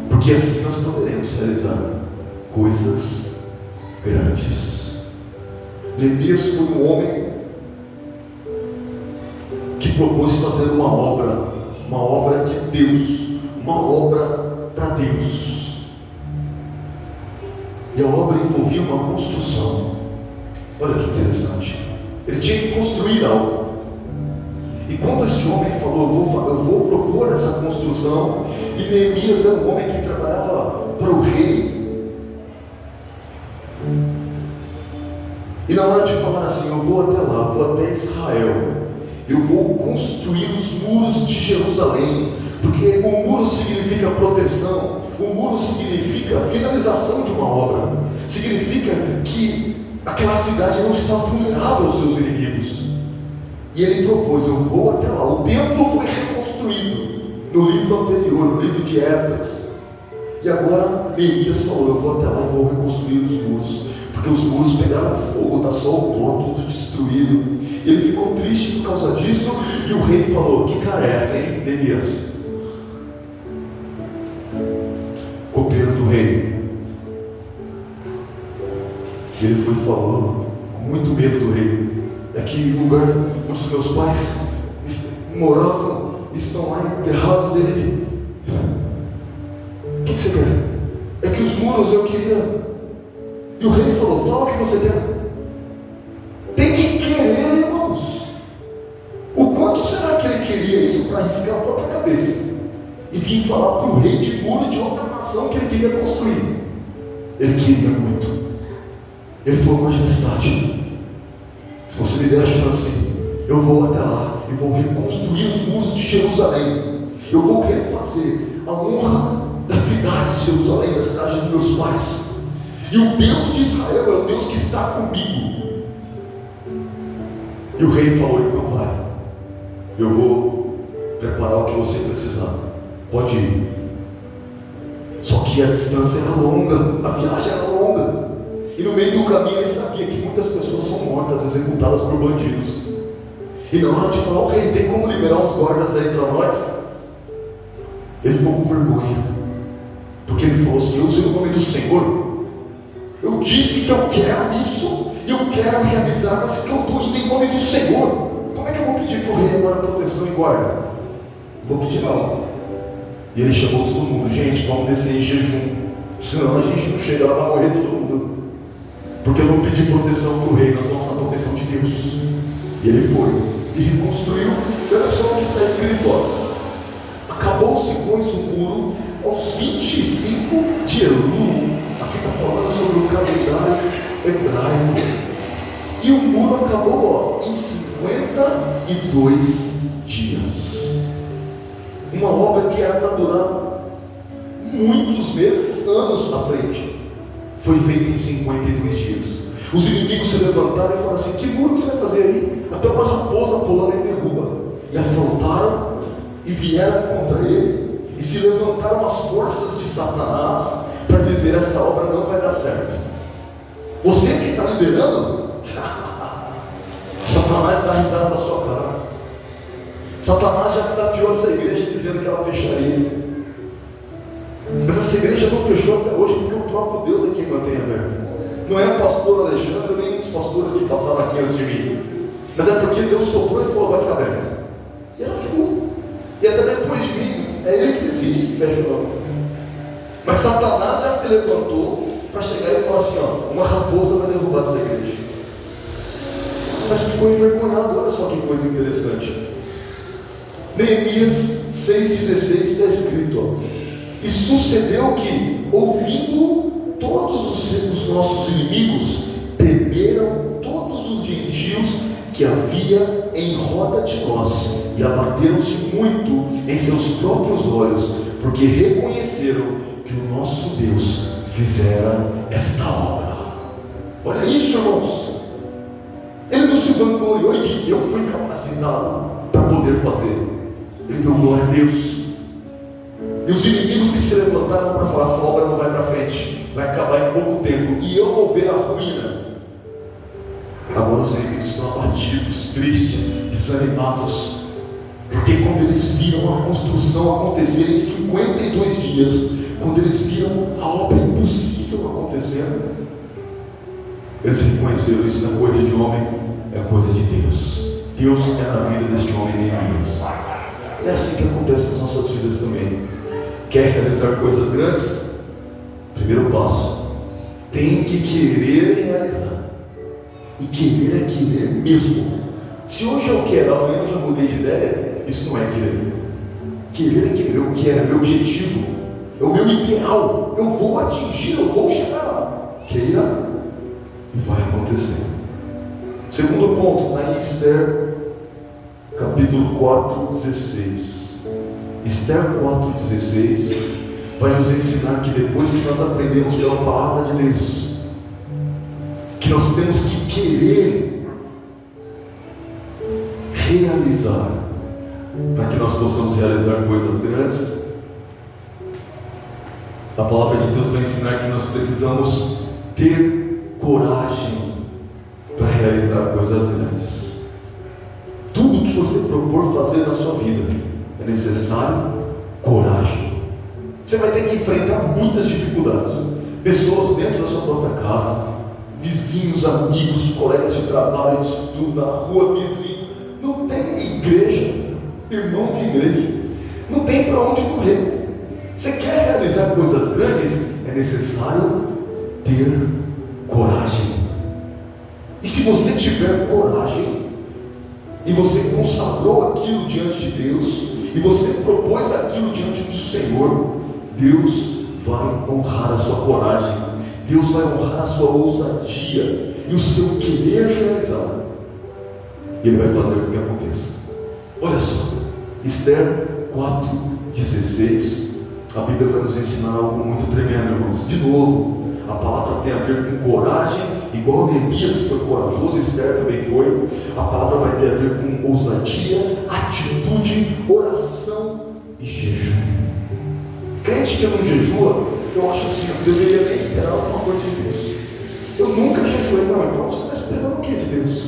porque assim nós poderemos realizar coisas grandes. Neemias foi um homem que propôs fazer uma obra de Deus, uma obra para Deus. E a obra envolvia uma construção. Olha que interessante. Ele tinha que construir algo. E quando este homem falou, eu vou propor essa construção, e Neemias era um homem que trabalhava para o rei. E na hora de falar assim, eu vou até lá, eu vou até Israel, eu vou construir os muros de Jerusalém, porque o muro significa proteção, o muro significa finalização de uma obra, significa que aquela cidade não está vulnerável aos seus inimigos. E ele propôs, eu vou até lá. O templo foi reconstruído no livro anterior, no livro de Esdras. E agora Neemias falou, eu vou até lá e vou reconstruir os muros, porque os muros pegaram fogo, está só o pó, tudo destruído. E ele ficou triste por causa disso, e o rei falou, que cara é essa, hein, Neemias? Copeiro do rei. E ele foi e falou, com muito medo do rei, é que o lugar onde os meus pais moravam, estão lá enterrados. Ele, o que você quer? É que os muros eu queria. E o rei falou, fala o que você quer. Tem que querer, irmãos. O quanto será que ele queria isso para arriscar a própria cabeça e vir falar para o rei de muro de outra nação que ele queria construir? Ele queria muito. Ele falou, majestade, se você me der a chance, eu vou até lá e vou reconstruir os muros de Jerusalém. Eu vou refazer a honra da cidade de Jerusalém, da cidade dos meus pais. E o Deus de Israel é o Deus que está comigo. E o rei falou, então vai, eu vou preparar o que você precisar, pode ir. Só que a distância era longa, a viagem era longa, e no meio do caminho ele sabia que muitas pessoas são mortas, executadas por bandidos. E na hora de falar, o rei, tem como liberar uns guardas aí para nós? Ele ficou com vergonha, porque ele falou assim, eu sei o nome do Senhor, eu disse que eu quero isso, e eu quero realizar, mas que eu estou indo em nome do Senhor. Como é que eu vou pedir para o rei agora proteção e guarda? Vou pedir não. E ele chamou todo mundo, gente, vamos descer em jejum, senão a gente não chega lá, vai morrer todo mundo, porque eu não pedi proteção para o rei, nós vamos na proteção de Deus. E ele foi, e reconstruiu. Olha só o que está escrito, ó. Acabou-se, pois, o muro aos 25 de Elul. Aqui está falando sobre o calendário hebraico. E o muro acabou, ó, em 52 dias. Uma obra que era para durar muitos meses, anos à frente, foi feita em 52 dias. Os inimigos se levantaram e falaram assim, que muro que você vai fazer aí? Até uma raposa pulando e derruba. E afrontaram e vieram contra ele, e se levantaram as forças de Satanás para dizer, essa obra não vai dar certo. Você que está liderando, Satanás dá risada na sua cara. Satanás já desafiou essa igreja dizendo que ela fecharia. Mas essa igreja não fechou até hoje, porque o próprio Deus é quem mantém aberto. Não é o pastor Alexandre, nem os pastores que passaram aqui antes de mim, mas é porque Deus soprou e falou, vai ficar aberto. E ela ficou. E até depois de mim, é ele que decide se fecha ou não. Mas Satanás já se levantou para chegar e falar assim, ó, uma raposa vai derrubar essa igreja. Mas ficou envergonhado. Olha só que coisa interessante. Neemias 6,16 está escrito, ó, e sucedeu que, ouvindo todos os nossos inimigos, temeram todos os gentios que havia em roda de nós, e abateram-se muito em seus próprios olhos, porque reconheceram reconheceram que o nosso Deus fizera esta obra. Olha isso, irmãos. Ele não se vangloriou e disse: eu fui capacitado para poder fazer. Ele deu glória a Deus. E os inimigos que se levantaram para falar: essa obra não vai para frente, vai acabar em pouco tempo, e eu vou ver a ruína. Agora os inimigos estão abatidos, tristes, desanimados, porque quando eles viram a construção acontecer em 52 dias, quando eles viram a obra impossível acontecendo, eles reconheceram: isso não é coisa de homem, é coisa de Deus. Deus é na vida deste homem Neemias. É assim que acontece nas nossas vidas também. Quer realizar coisas grandes? Primeiro passo: tem que querer realizar. E querer é querer mesmo. Se hoje eu quero, amanhã eu já mudei de ideia, isso não é querer. Querer é querer, eu quero, é meu objetivo, é o meu ideal, eu vou atingir, eu vou chegar lá. Queira e vai acontecer. Segundo ponto, está em Esther, capítulo 4:16. Esther 4:16 vai nos ensinar que depois que nós aprendemos pela palavra de Deus, que nós temos que querer realizar, para que nós possamos realizar coisas grandes. A palavra de Deus vai ensinar que nós precisamos ter coragem para realizar coisas grandes. Tudo que você propor fazer na sua vida é necessário coragem. Você vai ter que enfrentar muitas dificuldades, pessoas dentro da sua própria casa, vizinhos, amigos, colegas de trabalho, de estudo, na rua, vizinho. Não tem igreja, irmão de igreja, não tem para onde correr. Você quer realizar coisas grandes, é necessário ter coragem. E se você tiver coragem, e você consagrou aquilo diante de Deus, e você propôs aquilo diante do Senhor, Deus vai honrar a sua coragem, Deus vai honrar a sua ousadia e o seu querer realizar, e Ele vai fazer com que aconteça. Olha só, Esther 4:16, a Bíblia vai nos ensinar algo muito tremendo, irmãos. De novo, a palavra tem a ver com coragem, igual Neemias foi corajoso, Esther também foi. A palavra vai ter a ver com ousadia, atitude, oração e jejum. Crente que não jejua, eu acho assim, eu deveria até esperar alguma coisa de Deus. Eu nunca jejuei, não, então você está esperando o que de Deus?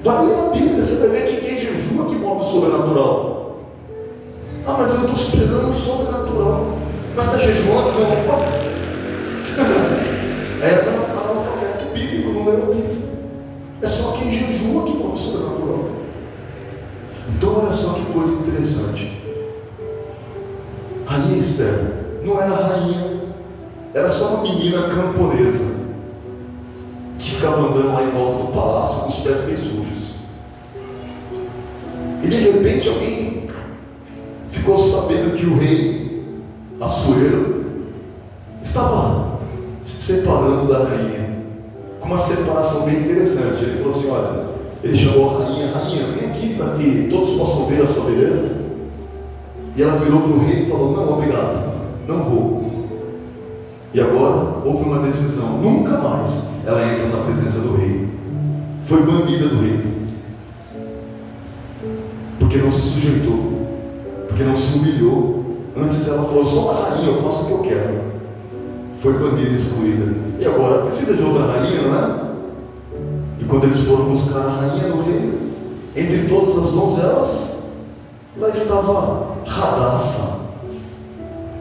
Vai ler a Bíblia, você vai ver que quem jejua que move o sobrenatural. Ah, mas eu estou esperando o sobrenatural. Mas está jejuando? Não. É analfabeto bíblico, não leu a Bíblia. É só quem jejua que move o sobrenatural. Então olha só que coisa interessante. Rainha Esther não era rainha, era só uma menina camponesa que ficava andando lá em volta do palácio com os pés bem sujos. E de repente alguém ficou sabendo que o rei Assuero estava se separando da rainha, com uma separação bem interessante. Ele falou assim: olha, ele chamou a rainha: rainha, vem aqui para que todos possam ver a sua beleza. E ela virou para o rei e falou: não, obrigado, não vou. E agora houve uma decisão: nunca mais ela entra na presença do rei. Foi banida do rei, porque não se sujeitou, porque não se humilhou. Antes ela falou: eu sou uma rainha, eu faço o que eu quero. Foi banida e excluída. E agora precisa de outra rainha, não é? E quando eles foram buscar a rainha no reino, entre todas as donzelas, lá estava Radassa.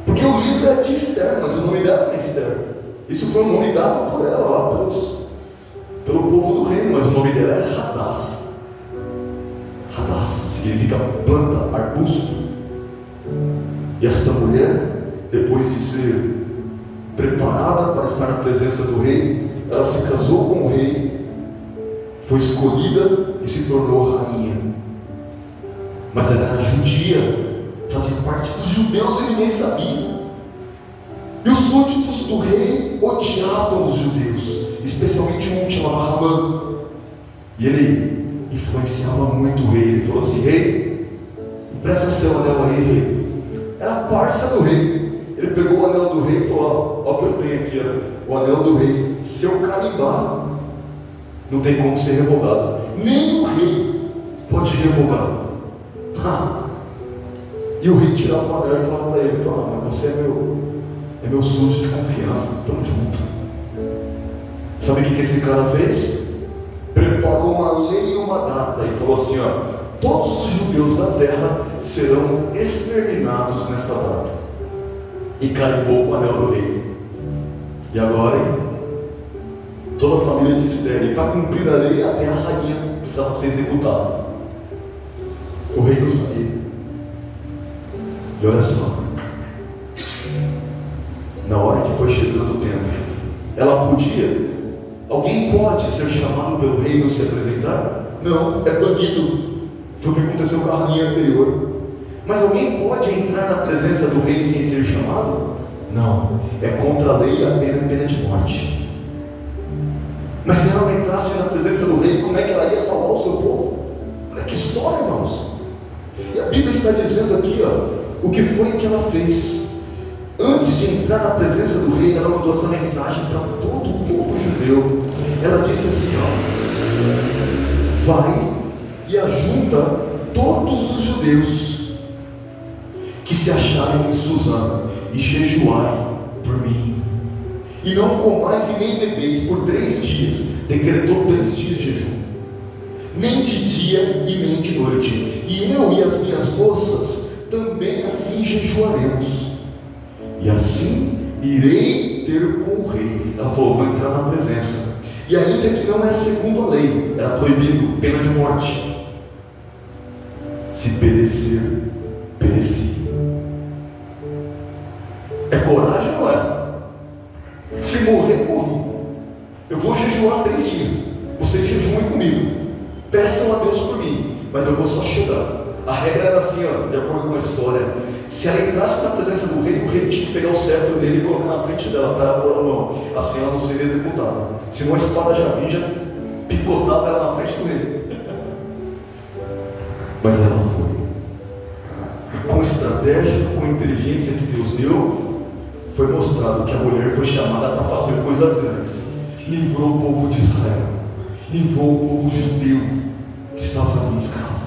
Porque o livro é de Esther, mas o nome dela é Esther. Isso foi um nome dado por ela lá pelo povo do reino, mas o nome dela é Radassa. Radassa significa planta, arbusto. E esta mulher, depois de ser preparada para estar na presença do rei, ela se casou com o rei, foi escolhida e se tornou rainha. Mas ela era judia, fazia parte dos judeus e ninguém sabia. E os súditos do rei odiavam os judeus, especialmente um chamado Ramã. E ele influenciava muito o rei. Ele falou assim: rei, empresta seu anel aí, rei. Era parça do rei. Ele pegou o anel do rei e falou: ó o que eu tenho aqui, ó, o anel do rei. Se eu carimbar, não tem como ser revogado. Nem o rei pode revogar. E o rei tirava o anel e falava para ele: então, você é meu súdito de confiança, estamos juntos. Sabe o que esse cara fez? Preparou uma lei e uma data e falou assim: ó, todos os judeus da terra serão exterminados nessa data. E carimbou o anel do rei. E agora, toda a família de Esther, para cumprir a lei, até a rainha precisava ser executada. O rei não sabia. E olha só, na hora que foi chegando o tempo, ela podia, alguém pode ser chamado pelo rei e não se apresentar? Não, é banido. Foi o que aconteceu com a rainha anterior. Mas alguém pode entrar na presença do rei sem ser chamado? Não, é contra a lei a pena de morte. Mas se ela não entrasse na presença do rei, como é que ela ia salvar o seu povo? Olha que história, irmãos. E a Bíblia está dizendo aqui, ó, o que foi que ela fez. Antes de entrar na presença do rei, ela mandou essa mensagem para todo o povo judeu. Ela disse assim, ó: vai e ajunta todos os judeus que se acharem em Suzã e jejuarem por mim, e não comais e nem bebeis por 3 dias. Decretou 3 dias de jejum, nem de dia e nem de noite, e eu e as minhas moças também assim jejuaremos, e assim irei ter com o rei. Ela falou: vou entrar na presença, e ainda que não é segundo a lei, era proibido pena de morte. Se perecer, pereci. É coragem ou não é? Se morrer, morre. Eu vou jejuar 3 dias. Vocês jejuem comigo. Peçam a Deus por mim, mas eu vou só chegar. A regra era assim, ó, de acordo com a história: se ela entrasse na presença do rei, o rei tinha que pegar o cetro dele e colocar na frente dela para ela pôr a mão. Assim ela não seria executada. Senão a espada já vinha, já picotava ela na frente do rei. Mas ela foi. Com estratégia, com inteligência que Deus deu, foi mostrado que a mulher foi chamada para fazer coisas grandes. Livrou o povo de Israel, livrou o povo judeu que estava ali escravo.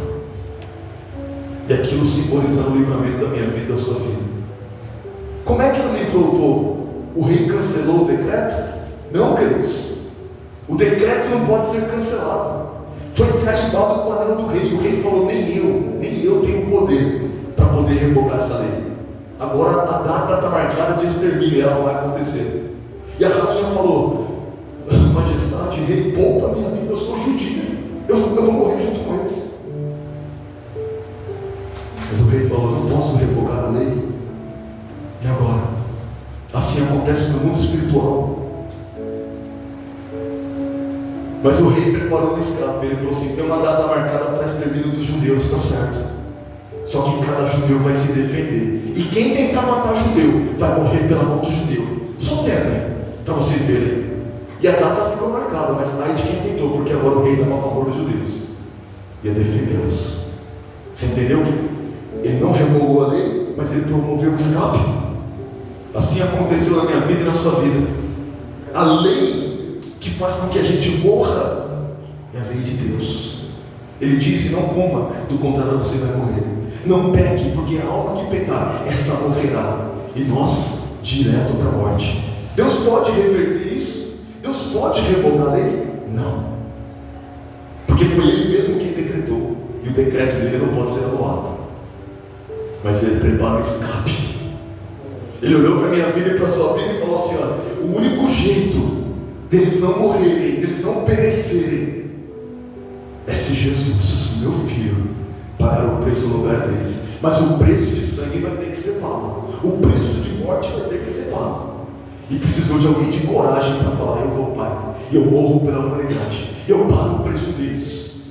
E aquilo simbolizando o livramento da minha vida e da sua vida. Como é que ela livrou o povo? O rei cancelou o decreto? Não, queridos. O decreto não pode ser cancelado. Foi carimbado com o anel do rei. O rei falou: nem eu tenho poder para poder revogar essa lei. Agora a data está marcada de extermínio e ela vai acontecer. E a rainha falou: majestade, rei, poupa a minha vida, eu sou judia, eu vou morrer junto com eles. Mas o rei falou: não posso revogar a lei. E agora? Assim acontece no mundo espiritual. Mas o rei preparou um escape. Ele falou assim: tem uma data marcada para extermínio dos judeus, está certo. Só que cada judeu vai se defender. E quem tentar matar judeu vai morrer pela mão do judeu. Só tentem, para vocês verem. E a data ficou marcada, mas ai de quem tentou, porque agora o rei estava a favor dos judeus. Ia defendê-los. Você entendeu que ele não revogou a lei, mas ele promoveu o escape? Assim aconteceu na minha vida e na sua vida. A lei que faz com que a gente morra é a lei de Deus. Ele disse: não coma, do contrário você vai morrer. Não peque, porque a alma que pecar, essa morrerá. E nós, direto para a morte. Deus pode reverter isso? Deus pode revogar a lei? Não. Porque foi Ele mesmo quem decretou. E o decreto dele não pode ser anulado. Mas Ele prepara o escape. Ele olhou para a minha vida e para a sua vida e falou assim: ó, o único jeito deles não morrerem, deles não perecerem, é se Jesus, meu filho, pagar o preço no lugar deles. Mas o preço de sangue vai ter que ser pago. O preço de morte vai ter que ser pago. E precisou de alguém de coragem para falar: eu vou, Pai, e eu morro pela humanidade, eu pago o preço deles.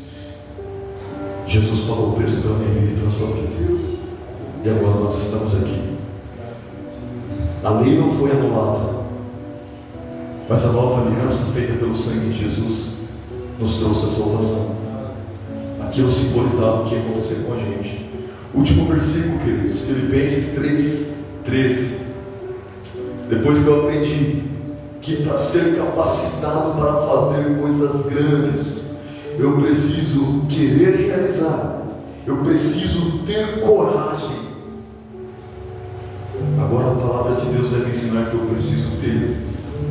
Jesus pagou o preço pela minha vida e pela sua vida. E agora nós estamos aqui. A lei não foi anulada, mas a nova aliança feita pelo sangue de Jesus nos trouxe a salvação. Aquilo simbolizava o que ia acontecer com a gente. Último versículo, queridos, Filipenses 3:13. Depois que eu aprendi que para ser capacitado para fazer coisas grandes, eu preciso querer realizar, eu preciso ter coragem. Agora a palavra de Deus vai me ensinar que eu preciso ter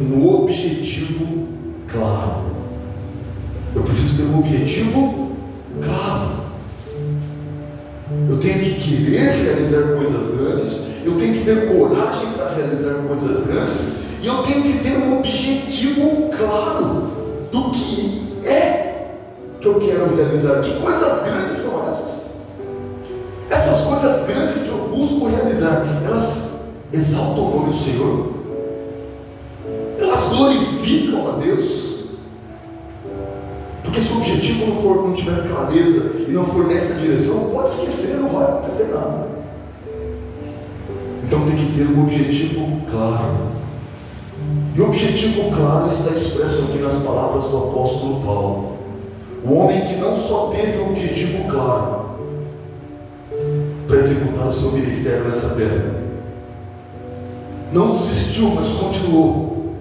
um objetivo claro. Eu preciso ter um objetivo claro. Eu tenho que querer realizar coisas grandes, eu tenho que ter coragem para realizar coisas grandes, e eu tenho que ter um objetivo claro do que é que eu quero realizar. Que coisas grandes são essas? Essas coisas grandes que eu busco realizar, elas exaltam o nome do Senhor? Elas glorificam a Deus? Porque se o objetivo não tiver clareza e não for nessa direção, pode esquecer, não vai acontecer nada. Então tem que ter um objetivo claro. E o objetivo claro está expresso aqui nas palavras do apóstolo Paulo. O homem que não só teve um objetivo claro para executar o seu ministério nessa terra, não desistiu, mas continuou.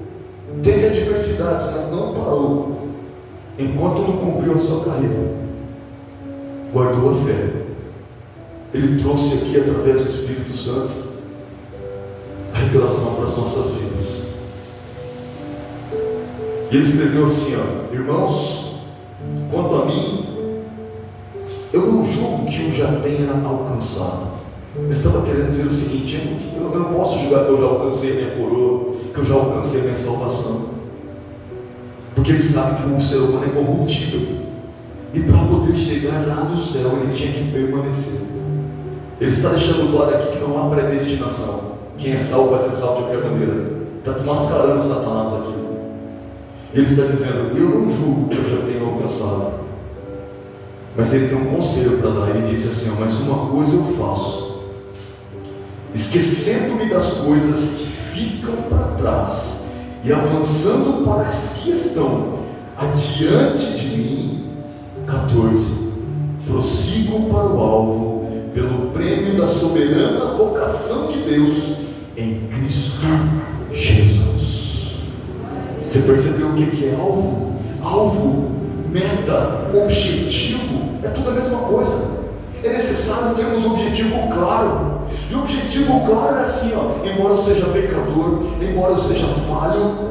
Teve adversidades, mas não parou. Enquanto não cumpriu a sua carreira, guardou a fé. Ele trouxe aqui, através do Espírito Santo, a revelação para as nossas vidas. E ele escreveu assim, irmãos, quanto a mim, eu não julgo que eu já tenha alcançado. Ele estava querendo dizer o seguinte: eu não posso julgar que eu já alcancei a minha coroa, que eu já alcancei a minha salvação. Porque ele sabe que o ser humano é corruptível, e para poder chegar lá no céu ele tinha que permanecer. Ele está deixando claro aqui que não há predestinação. Quem é salvo vai ser salvo de qualquer maneira. Está desmascarando Satanás aqui. Ele está dizendo: eu não julgo que eu já tenho alcançado, mas ele tem um conselho para dar. Ele disse assim: mas uma coisa eu faço, esquecendo-me das coisas que ficam para trás e avançando para as que estão adiante de mim. 14. Prossigo para o alvo, pelo prêmio da soberana vocação de Deus em Cristo Jesus. Você percebeu o que é alvo? Alvo, meta, objetivo, é tudo a mesma coisa. É necessário termos um objetivo claro. E o objetivo claro é assim, embora eu seja pecador, embora eu seja falho,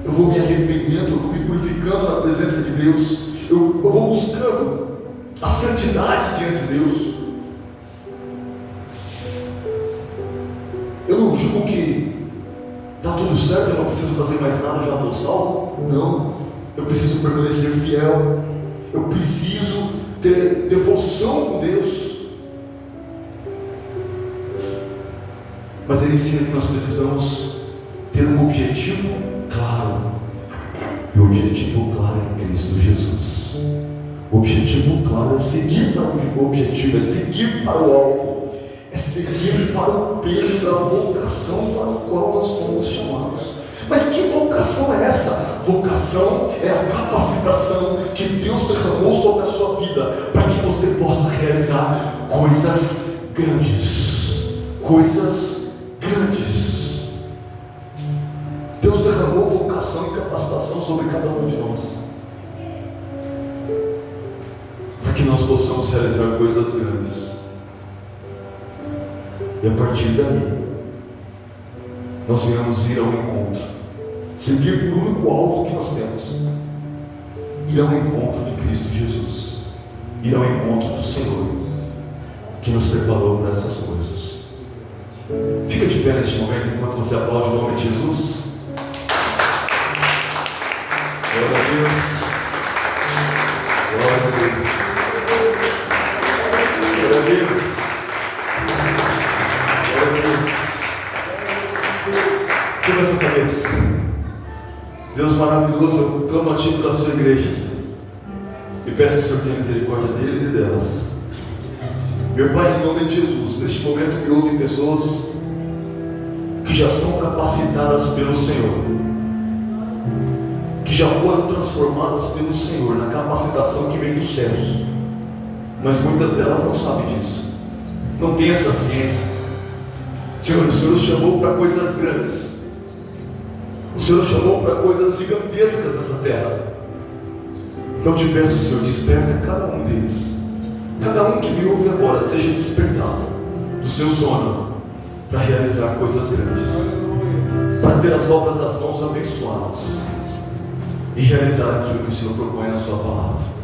eu vou me arrependendo, eu vou me purificando na presença de Deus, eu vou buscando a santidade diante de Deus. Eu não julgo que está tudo certo, eu não preciso fazer mais nada, já estou salvo. Não, eu preciso permanecer fiel, eu preciso ter devoção com Deus. Mas ele ensina que nós precisamos ter um objetivo claro. E o objetivo claro é Cristo Jesus. O objetivo claro é seguir para o objetivo, é seguir para o alvo, é seguir para o prêmio da vocação para o qual nós fomos chamados. Mas que vocação é essa? Vocação é a capacitação que Deus derramou sobre a sua vida para que você possa realizar coisas grandes. Coisas grandes. Deus derramou vocação e capacitação sobre cada um de nós, para que nós possamos realizar coisas grandes. E a partir daí, nós iremos ir ao encontro, seguir o único alvo que nós temos, ir ao encontro de Cristo Jesus, ir ao encontro do Senhor, que nos preparou para essas coisas. Fica de pé neste momento enquanto você aplaude o nome de Jesus. Glória a Deus. Glória a Deus. Glória a Deus. Glória a Deus. Curva a sua cabeça. Deus maravilhoso, eu clamo a Ti pela sua igreja, Senhor, e peço que o Senhor tenha misericórdia deles e delas. Meu Pai, em nome de Jesus, neste momento me ouvem pessoas que já são capacitadas pelo Senhor, que já foram transformadas pelo Senhor na capacitação que vem dos céus, mas muitas delas não sabem disso, não têm essa ciência. Senhor, o Senhor os chamou para coisas grandes, O Senhor nos chamou para coisas gigantescas nessa terra. Então te peço, Senhor, desperta cada um deles. Cada um que me ouve agora seja despertado do seu sono para realizar coisas grandes, para ter as obras das mãos abençoadas e realizar aquilo que o Senhor propõe na sua palavra.